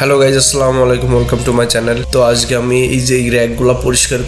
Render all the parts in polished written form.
Hello guys, আসসালামু আলাইকুম, welcome to my channel. তো আজকে আমি এই যে র্যাকগুলো পরিষ্কার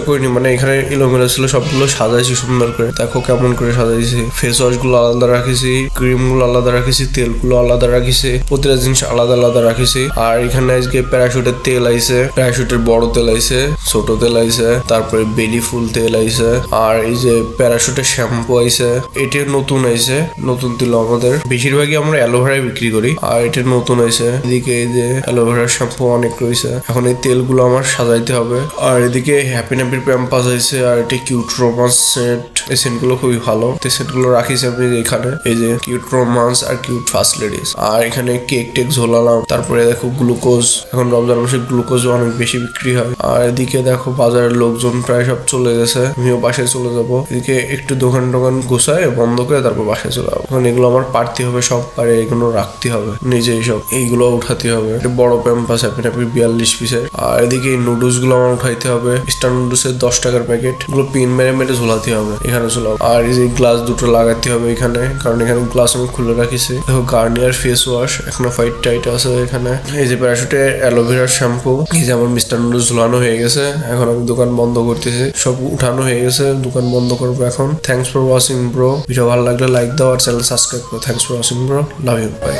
করিনি, মানে এখানে এলোমেলো ছিল, সবগুলো সাজাইছি সুন্দর করে। দেখো কেমন করে সাজাইছি। ফেস ওয়াশ গুলো আলাদা রাখিছি, ক্রিম গুলো আলাদা রাখিছি, তেল গুলো আলাদা রাখিছি, প্রতিটা জিনিস আলাদা আলাদা রাখিছি। আর এখানে আজকে প্যারাশুটের তেল আইছে, প্যারাশুটের বড় তেল আইছে, ছোট তেল আইছে, তারপরে বেলি ফুল তেল আইছে, আর এই যে প্যারাশুটের শ্যাম্পু আইছে। এটা নতুন আইছে, নতুন তেল। আমাদের বেশিরভাগই আমরা অ্যালোভেরা বিক্রি করি, আর এটা নতুন আইছে। এদিকে এই যে অ্যালোভেরার শ্যাম্পু অনেক রয়েছে। এখন এই তেলগুলো আমার সাজাইতে হবে। আর এদিকে হ্যাপি ন্যাপির প্যাম্পাস আইছে, আর এটা কিউট রোমান্স সেট। এই সেট গুলো খুবই ভালো। এই সেট গুলো রাখিছি আমি এখানে। এই যে কিউট রোমান্স আর কিউট ফার্স্ট লেডিস। আর এখানে কেক টেক ঝোলালাম। তারপরে দেখো গ্লুকোজ, এখন রমজান মাসে গ্লুকোজ অনেক বেশি বিক্রি হয়। আর এদিকে দেখো বাজারের লোকজন প্রায় সব চলে গেছে, আমিও বাসায় চলে যাবো। এদিকে একটু দোকান গুছায় বন্ধ করে তারপর বাসায় চলে যাবো। এখন এগুলো আমার পারতে হবে, সব পারে এগুলো রাখতে হবে নিজেই, সব এইগুলো উঠাতে হবে। একটা বড় প্যাম্পাস হ্যাপি ন্যাপি 42 পিসের। আর এদিকে এই নুডলস গুলো আমার উঠাইতে হবে। স্টার নুডলস এর 10 টাকার প্যাকেট, গুলো পিন মেরে মেরে ঝোলাতে হবে, এখানে ঝোলাবো। আর এই যে গ্লাস দুটো লাগাতে হবে এখানে, কারণ এখানে গ্লাস আমি খুলে রাখিছি। দেখো গার্নিয়ার ফেস ওয়াশ এখনো ফাইট টাইট আছে এখানে। এই যে প্যারাশুটে অ্যালোভেরার শ্যাম্পু। এই যে আমার মিস্টার নুডলস ঝোলানো হয়ে গেছে, এখন আমি দোকান বন্ধ করতেছি। সব উঠানো হয়ে গেছে, দোকান বন্ধ করবো এখন। Thanks for watching bro. Video ভালো লাগলে লাইক দাও আর চ্যানেল সাবস্ক্রাইব করো। Thanks for watching bro, love you, by.